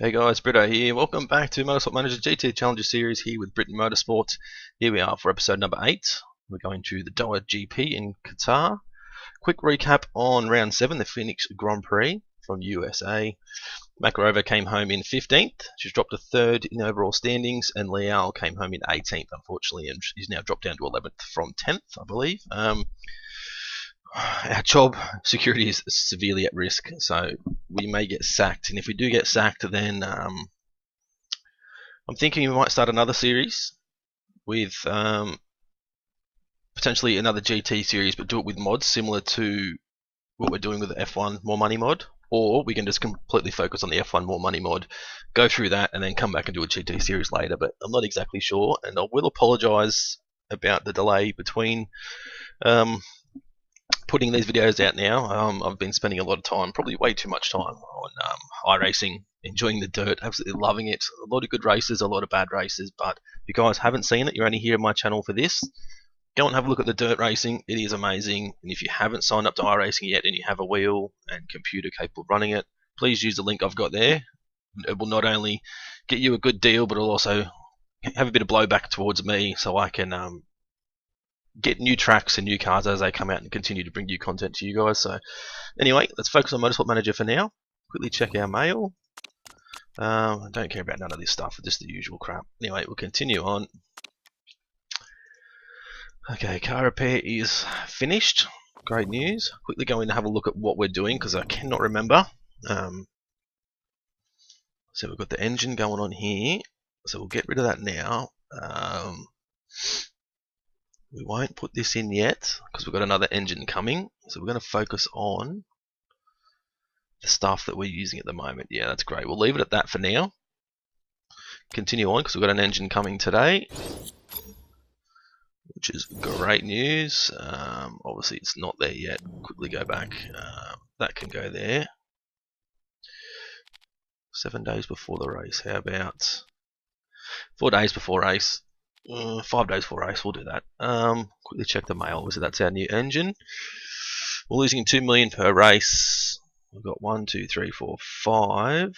Hey guys, Britto here. Welcome back to Motorsport Manager GT Challenger Series here with Britton Motorsport. Here we are for episode number 8. We're going to the Doha GP in Qatar. Quick recap on round 7, the Phoenix Grand Prix from USA. Makarova came home in 15th. She's dropped to 3rd in overall standings, and Leal came home in 18th, unfortunately, and she's now dropped down to 11th from 10th, I believe. Our job security is severely at risk, so we may get sacked, and if we do get sacked, then I'm thinking we might start another series with potentially another GT series, but do it with mods similar to what we're doing with the F1 More Money mod, or we can just completely focus on the F1 More Money mod, go through that, and then come back and do a GT series later. But I'm not exactly sure, and I will apologise about the delay between putting these videos out now. I've been spending a lot of time, probably way too much time, on iRacing, enjoying the dirt, absolutely loving it. A lot of good races, a lot of bad races, but if you guys haven't seen it, you're only here on my channel for this. Go and have a look at the dirt racing. It is amazing. And if you haven't signed up to iRacing yet and you have a wheel and computer capable of running it, please use the link I've got there. It will not only get you a good deal, but it'll also have a bit of blowback towards me, so I can get new tracks and new cars as they come out and continue to bring new content to you guys. So anyway, let's focus on Motorsport Manager for now. Quickly check our mail. I don't care about none of this stuff, just the usual crap. Anyway, we'll continue on. Okay, car repair is finished. Great news. Quickly go in and have a look at what we're doing, because I cannot remember. So we've got the engine going on here, so we'll get rid of that now. We won't put this in yet because we've got another engine coming, so we're going to focus on the stuff that we're using at the moment. Yeah, that's great. We'll leave it at that for now. Continue on because we've got an engine coming today, which is great news. Obviously it's not there yet. Quickly go back. That can go there. 7 days before the race. How about 4 days before race? 5 days before race, we'll do that. Quickly check the mail. So that's our new engine. We're losing 2 million per race. We've got 1, 2, 3, 4, 5.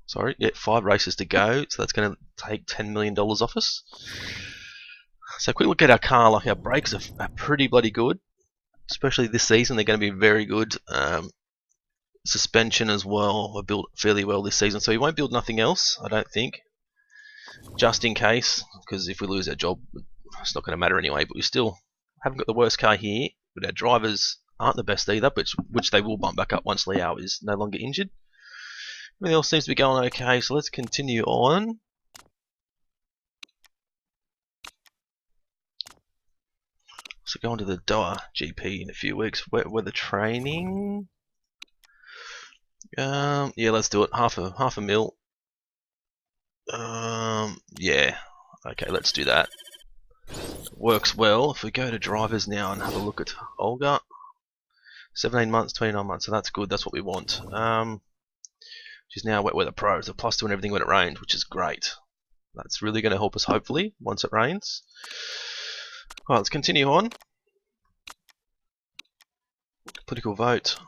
Sorry, yeah, 5 races to go. So that's going to take $10 million off us. So quick look at our car. Like, our brakes are pretty bloody good, especially this season. They're going to be very good. Suspension as well are built fairly well this season. So we won't build nothing else, I don't think, just in case, because if we lose our job, it's not going to matter anyway. But we still haven't got the worst car here, but our drivers aren't the best either, which they will bump back up once Leal is no longer injured. Everything else seems to be going okay, so let's continue on. So going to the Doha GP in a few weeks. Weather training. Yeah, let's do it. Half a mil. Yeah. Okay, let's do that. Works well. If we go to drivers now and have a look at Olga, 17 months, 29 months. So that's good. That's what we want. She's now wet weather pro, so +2 and everything when it rains, which is great. That's really going to help us hopefully once it rains. Alright, let's continue on. Political vote.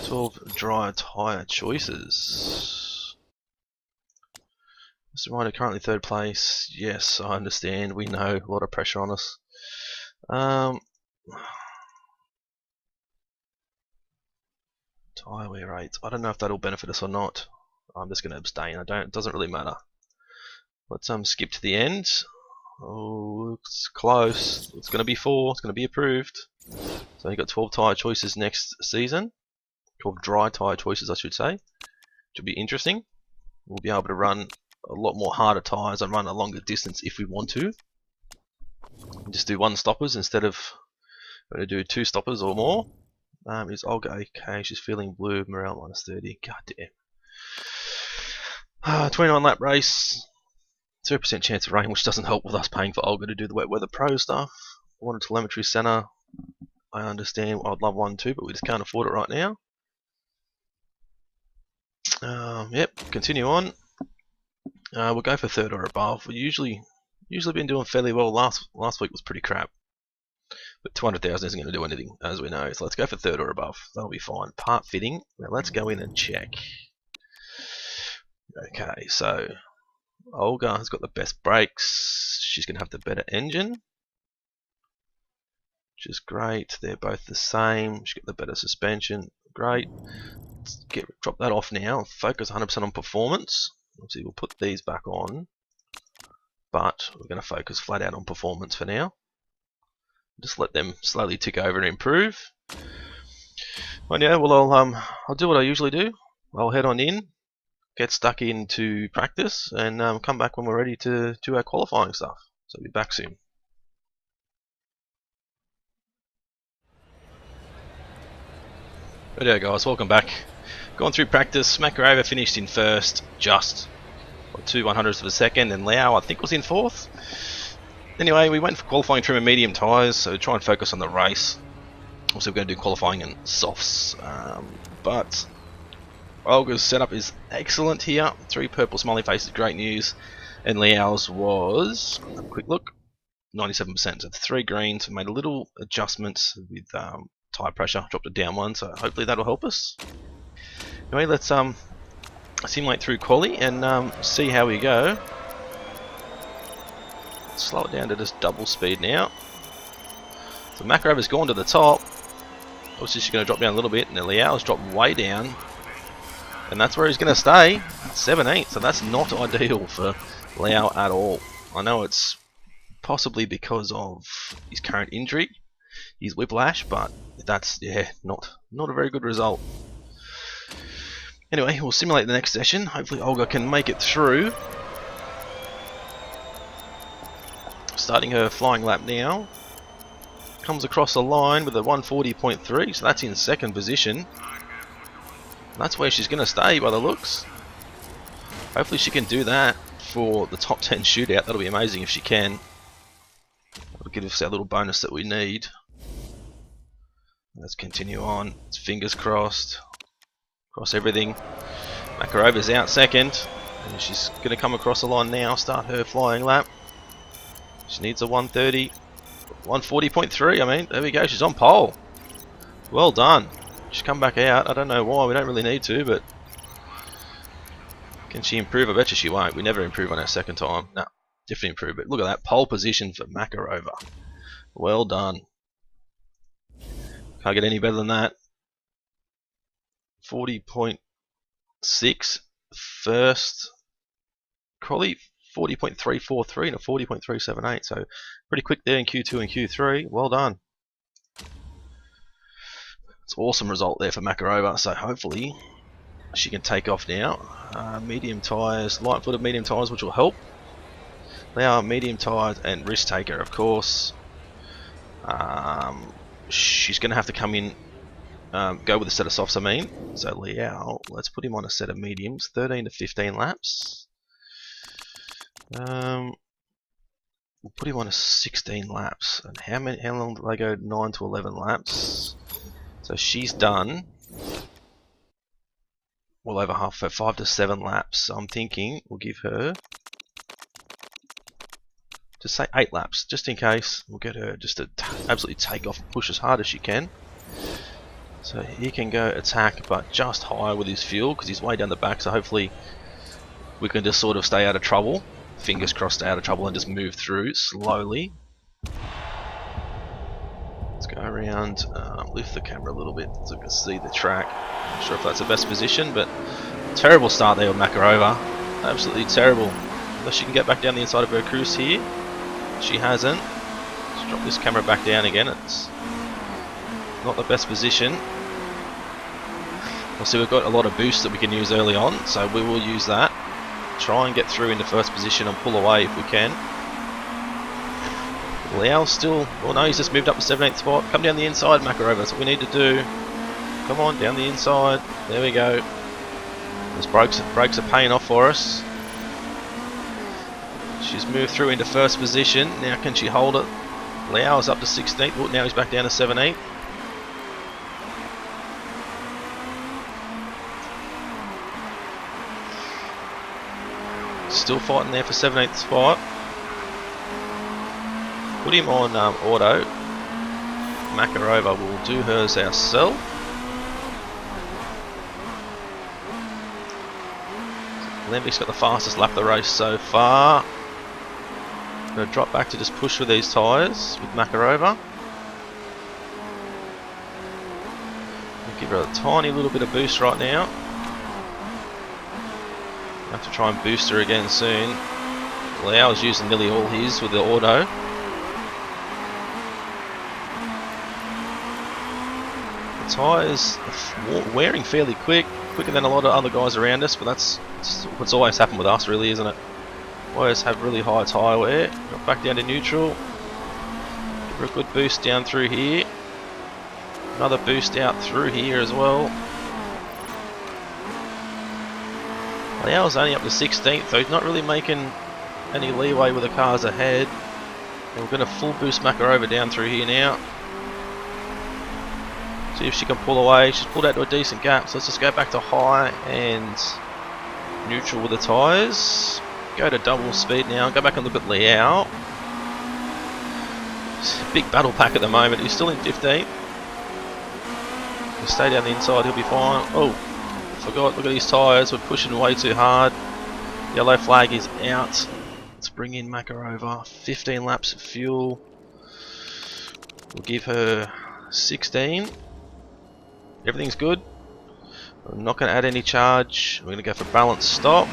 12 dry tyre choices. Mr. Ryder currently 3rd place. Yes, I understand. We know, a lot of pressure on us. Tyre wear rates. I don't know if that'll benefit us or not. I'm just going to abstain. It doesn't really matter. Let's skip to the end. Oh, it's close. It's going to be 4. It's going to be approved. So you've got 12 tyre choices next season. 12 dry tyre choices, I should say. Which will be interesting. We'll be able to run a lot more harder tyres and run a longer distance if we want to. And just do 1 stoppers instead of going to do 2 stoppers or more. Is Olga okay? She's feeling blue. Morale -30. God damn. 29 lap race. 0% chance of rain, which doesn't help with us paying for Olga to do the wet weather pro stuff. I want a telemetry center. I understand. I'd love one too, but we just can't afford it right now. Yep. Continue on. We'll go for 3rd or above. We usually been doing fairly well. Last week was pretty crap. But 200,000 isn't going to do anything, as we know. So let's go for third or above. That'll be fine. Part fitting. Now let's go in and check. Okay, so Olga has got the best brakes. She's going to have the better engine, which is great. They're both the same. She's got the better suspension. Great. Let's drop that off now. Focus 100% on performance. Obviously, we'll put these back on, but we're going to focus flat out on performance for now. Just let them slowly tick over and improve. Well, yeah, well, I'll do what I usually do. I'll head on in, get stuck into practice, and come back when we're ready to do our qualifying stuff. So I'll be back soon. Righto guys, welcome back. Gone through practice. Makarova finished in first, just 2/100ths of a second, and Lau I think was in fourth. Anyway, we went for qualifying trim and medium tyres, so try and focus on the race. Also, we're going to do qualifying in softs, but Olga's setup is excellent here. 3 purple smiley faces, great news. And Liao's was, have a quick look, 97%. So 3 greens. Made a little adjustment with tyre pressure, dropped it down 1, so hopefully that'll help us. Anyway, let's simulate through quali and see how we go. Slow it down to just double speed now. So Makarova's gone to the top. Obviously she's going to drop down a little bit, and Liao's dropped way down. And that's where he's going to stay, 7/8. So that's not ideal for Liao at all. I know it's possibly because of his current injury, his whiplash, but that's, yeah, not a very good result. Anyway, we'll simulate the next session. Hopefully Olga can make it through. Starting her flying lap now. Comes across the line with a 140.3, so that's in second position. That's where she's going to stay by the looks. Hopefully she can do that for the top 10 shootout. That'll be amazing if she can. That'll give us our little bonus that we need. Let's continue on. It's fingers crossed. Cross everything. Makarova's out second. And she's going to come across the line now. Start her flying lap. She needs a 130. 140.3, I mean. There we go. She's on pole. Well done. She's come back out. I don't know why. We don't really need to, but can she improve? I bet you she won't. We never improve on our second time. No, definitely improve. But look at that pole position for Makarova. Well done. Can't get any better than that. 40.6 first. Quali 40.343 and a 40.378. So pretty quick there in Q2 and Q3. Well done. It's an awesome result there for Makarova. So hopefully she can take off now. Medium tyres, light footed medium tyres, which will help. They are medium tyres and risk taker, of course. She's going to have to come in, go with a set of softs, I mean. So Liao, let's put him on a set of mediums, 13 to 15 laps. We'll put him on a 16 laps. And how long do they go? 9 to 11 laps. So she's done well over half, for 5 to 7 laps. So I'm thinking we'll give her, just say 8 laps, just in case. We'll get her just to absolutely take off and push as hard as she can. So he can go attack, but just higher with his fuel because he's way down the back. So hopefully we can just sort of stay out of trouble. Fingers crossed, out of trouble, and just move through slowly. Let's go around, lift the camera a little bit so we can see the track. Not sure if that's the best position, but terrible start there with Makarova. Absolutely terrible. Unless she can get back down the inside of her cruise here. She hasn't. Let's drop this camera back down again. It's not the best position. Obviously we've got a lot of boost that we can use early on, so we will use that. Try and get through into first position and pull away if we can. Liao still, well no, he's just moved up to 17th spot. Come down the inside, Makarova, that's what we need to do. Come on, down the inside. There we go. Those brakes are paying off for us. She's moved through into first position. Now can she hold it? Liao is up to 16th. Oh, now he's back down to 17th. Still fighting there for 17th spot. Put him on auto. Makarova will do hers ourselves. Lembeck's got the fastest lap of the race so far. Going to drop back to just push with these tyres with Makarova. We'll give her a tiny little bit of boost right now. Have to try and boost her again soon. Lau's using nearly all his with the auto. The tyres are wearing fairly quicker than a lot of other guys around us, but that's what's always happened with us, really, isn't it? Always have really high tyre wear. Drop back down to neutral. Give her a good boost down through here. Another boost out through here as well. Lau's only up to 16th, so he's not really making any leeway with the cars ahead. And we're going to full boost Makarova down through here now. See if she can pull away. She's pulled out to a decent gap, so let's just go back to high and neutral with the tyres. Go to double speed now. Go back and look at Lau. Big battle pack at the moment. He's still in 15th. He'll stay down the inside. He'll be fine. Oh, forgot. Look at these tyres. We're pushing way too hard. Yellow flag is out. Let's bring in Makarova. 15 laps of fuel. We'll give her 16. Everything's good. I'm not going to add any charge. We're going to go for balanced stop.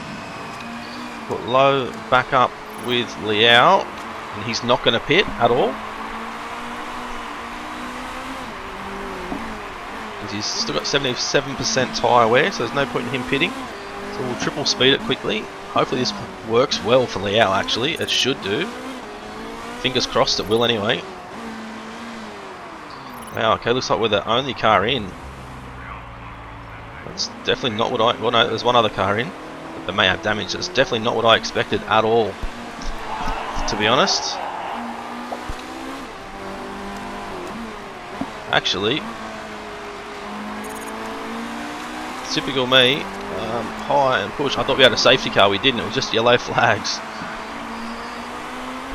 Put low back up with Lau, and he's not going to pit at all. He's still got 77% tyre wear, so there's no point in him pitting. So we'll triple speed it quickly. Hopefully this works well for Lau, actually. It should do. Fingers crossed it will anyway. Wow, okay, looks like we're the only car in. That's definitely not what I... there's one other car in. They may have damage. That's definitely not what I expected at all, to be honest. Actually, typical me, high and push. I thought we had a safety car, we didn't. It was just yellow flags.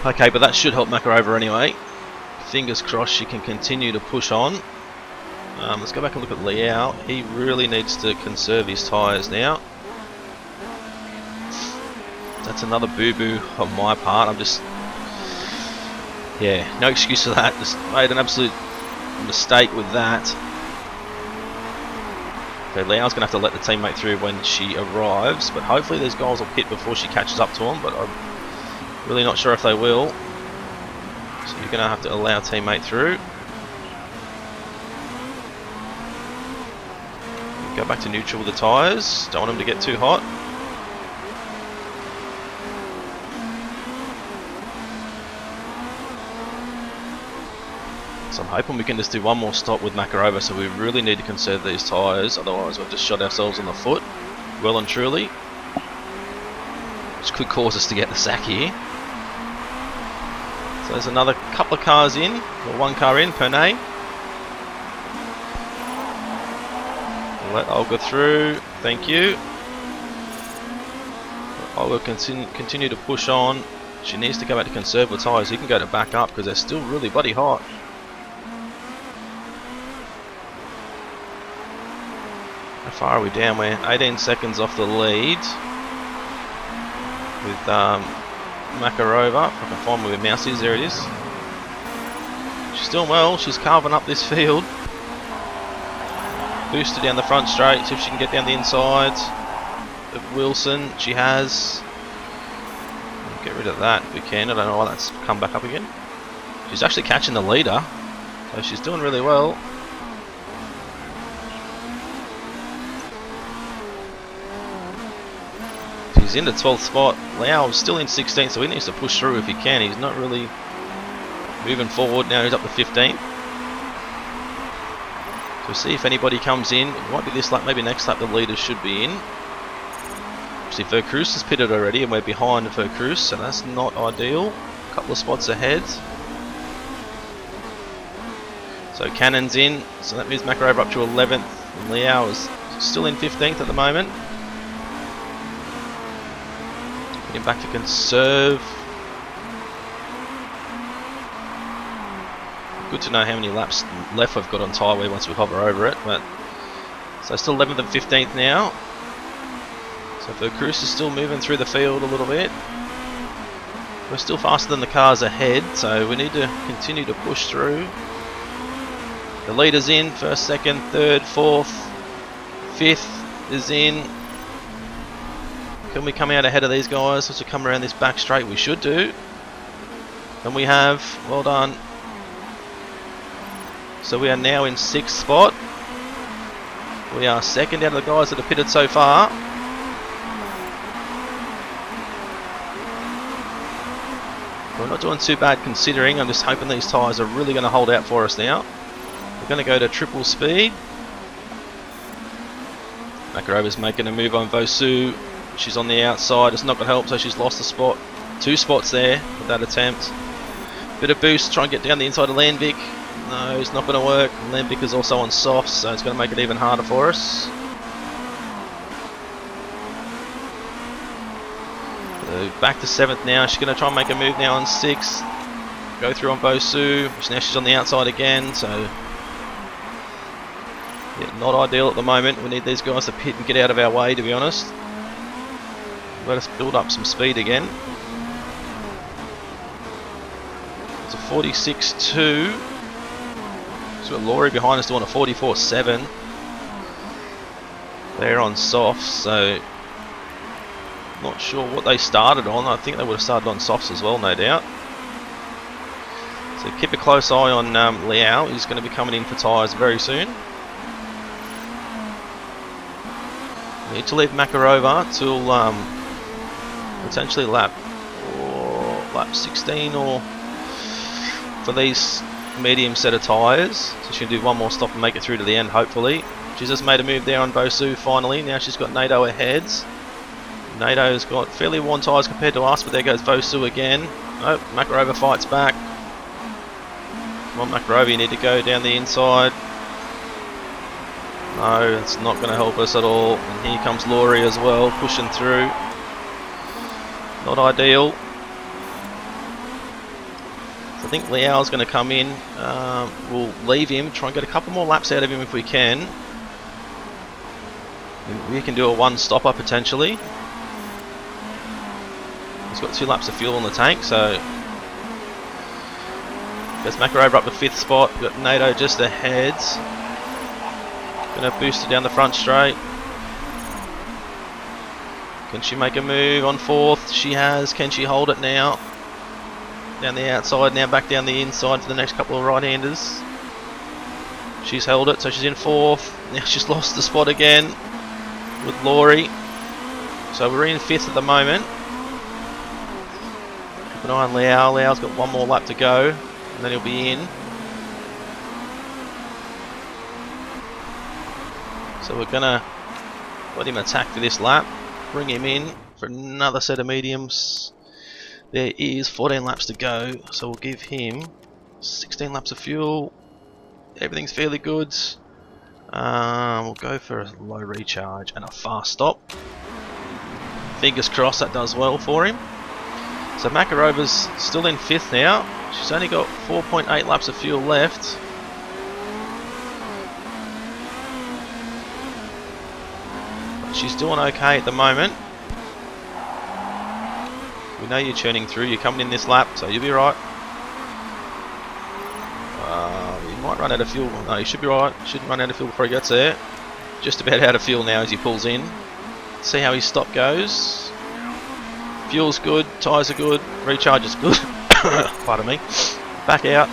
Okay, but that should help Makarova anyway. Fingers crossed she can continue to push on. Let's go back and look at Lau. He really needs to conserve his tyres now. That's another boo-boo on my part. I'm just... yeah, no excuse for that. Just made an absolute mistake with that. Okay, Lau's going to have to let the teammate through when she arrives, but hopefully these guys will pit before she catches up to him, but I'm really not sure if they will. So you're going to have to allow teammate through. Go back to neutral with the tyres. Don't want them to get too hot. So I'm hoping we can just do one more stop with Makarova, so we really need to conserve these tyres, otherwise we've just shot ourselves in the foot, well and truly. Which could cause us to get the sack here. So there's another couple of cars in, or one car in, Pernay. Let Olga through, thank you. Olga continue to push on. She needs to go back to conserve the tyres. He can go to back up because they're still really bloody hot. How far are we down? We're 18 seconds off the lead with Makarova. If I can find where my mouse is, there it is. She's doing well, she's carving up this field. Boosted down the front straight, see if she can get down the inside of Wilson. She has. Get rid of that if we can. I don't know why that's come back up again. She's actually catching the leader, so she's doing really well. He's in the 12th spot. Lau's still in 16th, so he needs to push through if he can. He's not really moving forward. Now he's up to 15th. So we'll see if anybody comes in. It might be this lap, maybe next lap the leaders should be in. See, Vercruz has pitted already and we're behind Vercruz, so that's not ideal. A couple of spots ahead. So Cannon's in, so that moves Makarova up to 11th. And Lau is still in 15th at the moment. Getting back to conserve. good to know how many laps left we've got on tyre wear once we hover over it. But so still 11th and 15th now. So Vercruz is still moving through the field a little bit. We're still faster than the cars ahead, so we need to continue to push through. The leader's in, first, second, third, fourth, fifth is in. Can we come out ahead of these guys once we come around this back straight? We should do. And we have, well done. So we are now in 6th spot. We are second out of the guys that have pitted so far. We're not doing too bad considering. I'm just hoping these tyres are really going to hold out for us now. We're going to go to triple speed. Makarova's making a move on Vosu. She's on the outside. It's not going to help, so she's lost a spot. 2 spots there with that attempt. Bit of boost, try and get down the inside of Landvik. No, it's not going to work. Landvik is also on softs, so it's going to make it even harder for us. Back to 7th now. She's going to try and make a move now on 6th. Go through on Bosu. Now she's on the outside again, so yeah, not ideal at the moment. We need these guys to pit and get out of our way, to be honest. Let us build up some speed again. It's a 46.2. So got Laurie behind us doing a 44.7. They're on softs, so not sure what they started on. I think they would have started on softs as well, no doubt. So keep a close eye on Liao. He's going to be coming in for tyres very soon. Need to leave Makarova till potentially lap 16 or for these medium set of tyres. So she can do one more stop and make it through to the end, hopefully. She's just made a move there on Bosu finally. Now she's got NATO ahead. NATO's got fairly worn tyres compared to us, but there goes Vosu again. Oh, Makarova fights back. Come on, Makarova, you need to go down the inside. No, it's not going to help us at all. And here comes Laurie as well, pushing through. Not ideal. So I think Liao's going to come in. We'll leave him, try and get a couple more laps out of him if we can. We can do a one-stopper potentially. He's got 2 laps of fuel in the tank, so gets Makarova up to 5th spot. We've got NATO just ahead. Gonna boost it down the front straight. Can she make a move on 4th? She has. Can she hold it now? Down the outside, now back down the inside for the next couple of right-handers. She's held it, so she's in 4th. Now she's lost the spot again with Laurie. So we're in 5th at the moment. Keep an eye on Liao. Liao's got one more lap to go, and then he'll be in. So we're gonna let him attack for this lap, bring him in for another set of mediums. There is 14 laps to go, so we'll give him 16 laps of fuel. Everything's fairly good. We'll go for a low recharge and a fast stop. Fingers crossed that does well for him. So Makarova's still in 5th now. She's only got 4.8 laps of fuel left. She's doing okay at the moment. We know you're churning through. You're coming in this lap, so you'll be right. You might run out of fuel. No, you should be right. Shouldn't run out of fuel before he gets there. Just about out of fuel now as he pulls in. See how his stop goes. Fuel's good. Tyres are good. Recharge is good. Pardon me. Back out.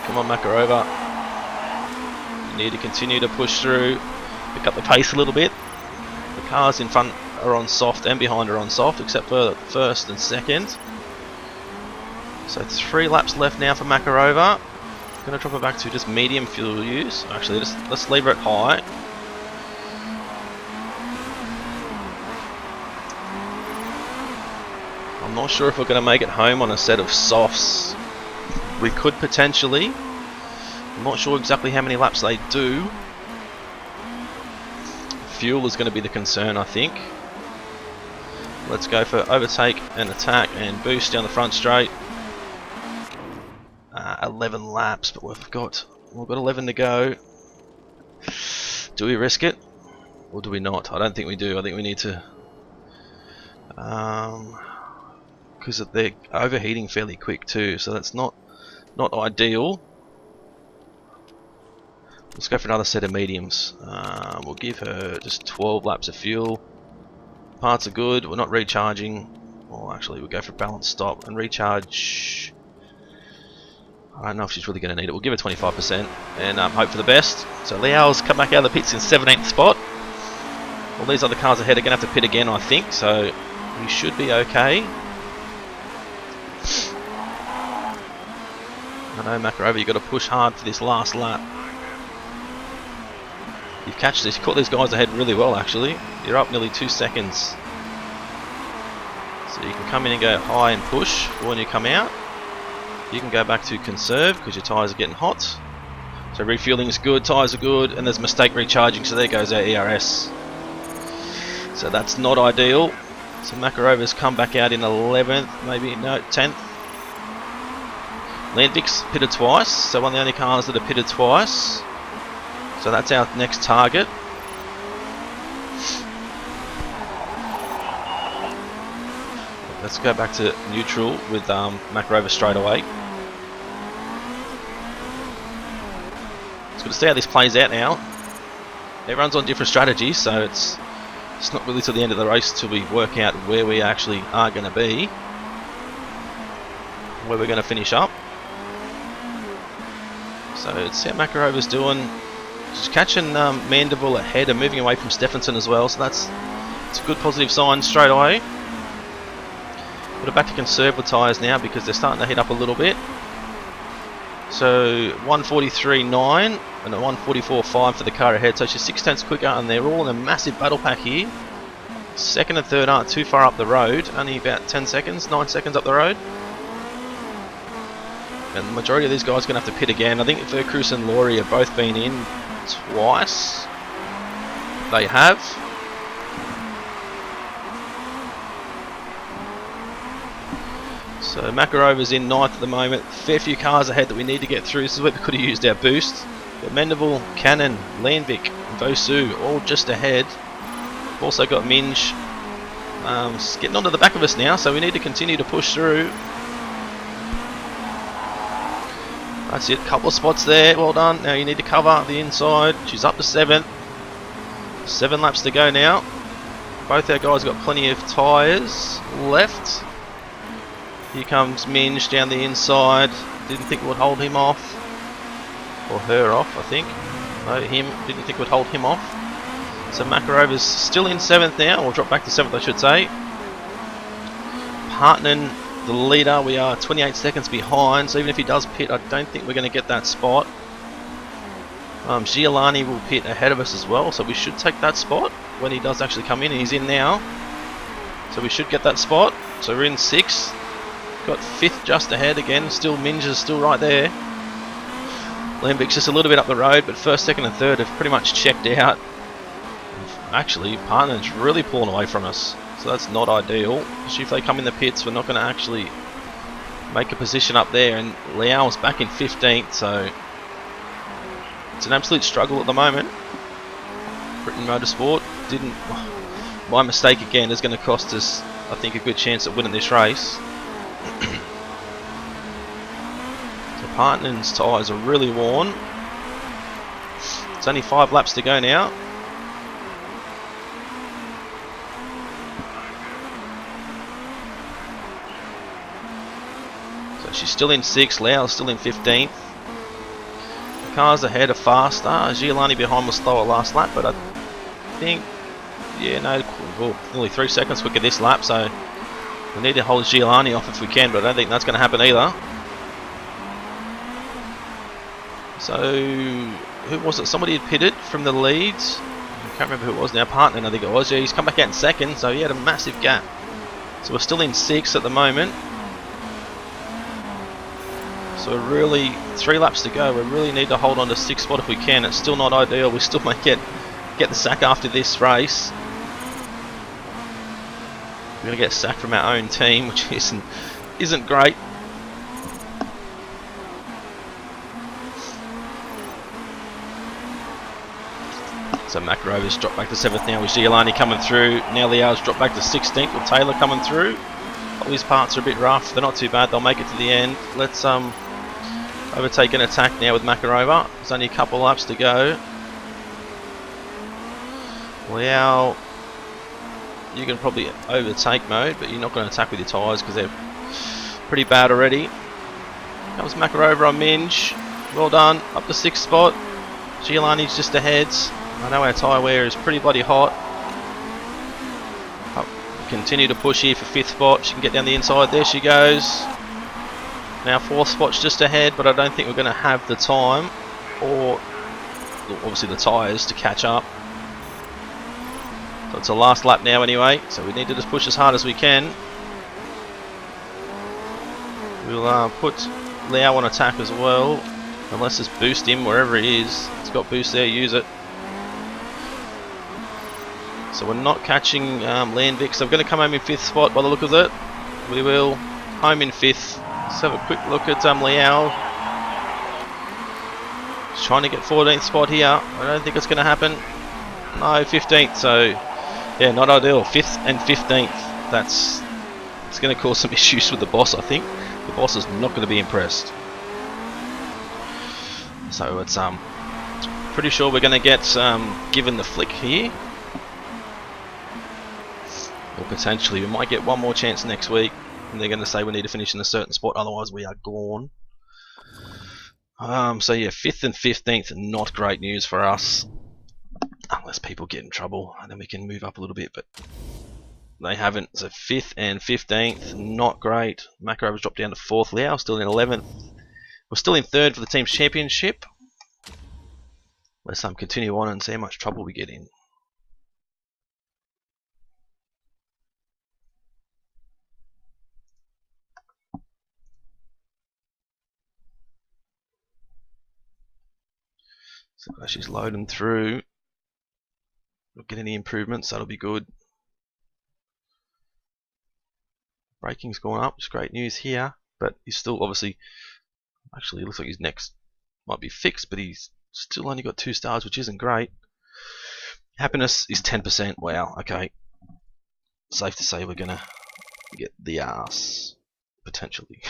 Come on, Makarova. You need to continue to push through. Pick up the pace a little bit. The cars in front are on soft and behind are on soft, except for 1st and 2nd. So 3 laps left now for Makarova. I'm going to drop her back to just medium fuel use. Actually, let's leave her at high. I'm not sure if we're going to make it home on a set of softs. We could potentially. I'm not sure exactly how many laps they do. Fuel is going to be the concern, I think. Let's go for overtake and attack and boost down the front straight. 11 laps, but we've got 11 to go. Do we risk it, or do we not? I don't think we do. I think we need to, because they're overheating fairly quick too, so that's not ideal. Let's go for another set of mediums. We'll give her just 12 laps of fuel. Parts are good. We're not recharging. Well, actually, we'll go for balance stop and recharge. I don't know if she's really going to need it. We'll give her 25% and hope for the best. So Liao's come back out of the pits in 17th spot. All these other cars ahead are going to have to pit again, I think. So we should be okay. I know, Makarova, you've got to push hard for this last lap. You've caught these guys ahead really well, actually. You're up nearly 2 seconds. So you can come in and go high and push for when you come out. You can go back to conserve because your tyres are getting hot. So refueling is good, tyres are good, and there's mistake recharging, so there goes our ERS. So that's not ideal. So Makarova's come back out in 11th, maybe, no, 10th. Landvik's pitted twice, so one of the only cars that are pitted twice. So that's our next target. Let's go back to neutral with Makarova straight away. It's good to see how this plays out now. Everyone's on different strategies, so it's not really till the end of the race till we work out where we actually are going to be, where we're going to finish up. So let's see how Makarova's doing. She's catching Mandeville ahead and moving away from Stephenson as well, so it's a good positive sign straight away. Put it back to conserve with tyres now because they're starting to heat up a little bit. So 143.9 and a 144.5 for the car ahead, so she's 6/10 quicker, and they're all in a massive battle pack here. Second and third aren't too far up the road, only about 10 seconds, 9 seconds up the road. And the majority of these guys are going to have to pit again. I think Vercruz and Laurie have both been in twice. They have. So Makarova's in 9th at the moment. Fair few cars ahead that we need to get through. This is where we could have used our boost. But Mendeville, Cannon, Landvik, and Vosu all just ahead. We've also got Minge getting onto the back of us now, so we need to continue to push through. That's it, couple of spots there, well done. Now you need to cover the inside. She's up to 7th. 7 laps to go now. Both our guys got plenty of tyres left. Here comes Minge down the inside. Didn't think it would hold him off. Or her off, I think. No, him. Didn't think it would hold him off. So Makarova's still in 7th now. We'll drop back to 7th, I should say. Hartnan, the leader, we are 28 seconds behind, so even if he does pit, I don't think we're going to get that spot. Giolani will pit ahead of us as well, so we should take that spot when he does actually come in, and he's in now. So we should get that spot. So we're in 6th. Got 5th just ahead again, still Minge is still right there. Lambic's just a little bit up the road, but 1st, 2nd and 3rd have pretty much checked out. Actually, Partner's really pulling away from us. So that's not ideal. If they come in the pits, we're not going to actually make a position up there. And Liao's back in 15th, so it's an absolute struggle at the moment. Britton Motorsport didn't. My mistake again is going to cost us, I think, a good chance at winning this race. So Partnan's tyres are really worn. It's only 5 laps to go now. She's still in 6th, Lau's still in 15th. The cars ahead are faster. Giolani behind was slower last lap, but I think, yeah, no, well, nearly 3 seconds quicker this lap, so we need to hold Giolani off if we can, but I don't think that's going to happen either. So, who was it? Somebody had pitted from the leads. I can't remember who it was now. Partner, I think it was. Yeah, he's come back out in 2nd, so he had a massive gap. So we're still in 6th at the moment. So we're really 3 laps to go. We really need to hold on to 6th spot if we can. It's still not ideal. We still might get the sack after this race. We're going to get sacked from our own team, which isn't great. So Makarova's dropped back to 7th now with Giolani coming through. Now Liao's dropped back to 16th with Taylor coming through. All his parts are a bit rough. They're not too bad. They'll make it to the end. Let's overtake an attack now with Makarova. There's only a couple laps to go. Liao, you can probably overtake mode, but you're not going to attack with your tyres because they're pretty bad already. Comes Makarova on Minge. Well done. Up to 6th spot. Giolani's just ahead. I know our tyre wear is pretty bloody hot. Continue to push here for 5th spot. She can get down the inside. There she goes. Now 4th spot's just ahead, but I don't think we're going to have the time or obviously the tyres to catch up. So it's a last lap now anyway, so we need to just push as hard as we can. We'll put Liao on attack as well, and let's just boost him wherever he is. It's got boost there, use it. So we're not catching Landvik, so we're going to come home in 5th spot by the look of it. We will home in 5th. Let's have a quick look at Liao. He's trying to get 14th spot here. I don't think it's going to happen. No, 15th, so yeah, not ideal. 5th and 15th. It's going to cause some issues with the boss, I think. The boss is not going to be impressed. So it's pretty sure we're going to get given the flick here. Or potentially we might get one more chance next week, and they're going to say we need to finish in a certain spot, otherwise we are gone. So yeah, 5th and 15th, not great news for us, unless people get in trouble, and then we can move up a little bit, but they haven't. So 5th and 15th, not great. Makarova's dropped down to 4th. Liao still in 11th. We're still in 3rd for the team's championship. Let's continue on and see how much trouble we get in. So as she's loading through, not get any improvements, that'll be good. Braking's gone up, it's great news here, but he's still obviously, actually it looks like his next might be fixed, but he's still only got 2 stars, which isn't great. Happiness is 10%, wow, okay. Safe to say we're gonna get the arse, potentially.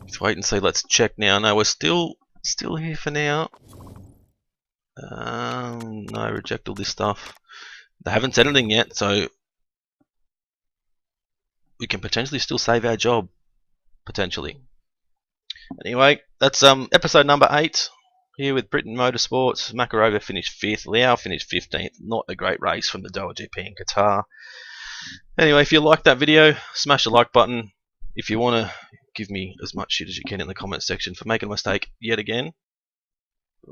Let's wait and see, let's check now. No, we're still here for now. No, reject all this stuff. They haven't said anything yet, so we can potentially still save our job. Potentially. Anyway, that's episode number 8 here with Britton Motorsport. Makarova finished 5th, Liao finished 15th. Not a great race from the Doha GP in Qatar. Anyway, if you liked that video, smash the like button. If you want to give me as much shit as you can in the comments section for making a mistake yet again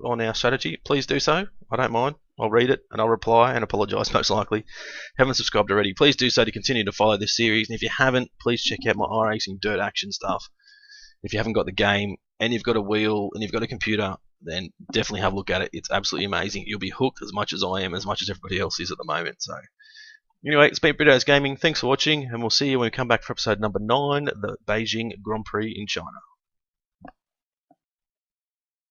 on our strategy, please do so. I don't mind. I'll read it and I'll reply and apologise most likely. Haven't subscribed already, please do so to continue to follow this series. And if you haven't, please check out my iRacing dirt action stuff. If you haven't got the game and you've got a wheel and you've got a computer, then definitely have a look at it. It's absolutely amazing. You'll be hooked as much as I am, as much as everybody else is at the moment. So anyway, it's been Britto's Gaming. Thanks for watching, and we'll see you when we come back for episode number 9, the Beijing Grand Prix in China.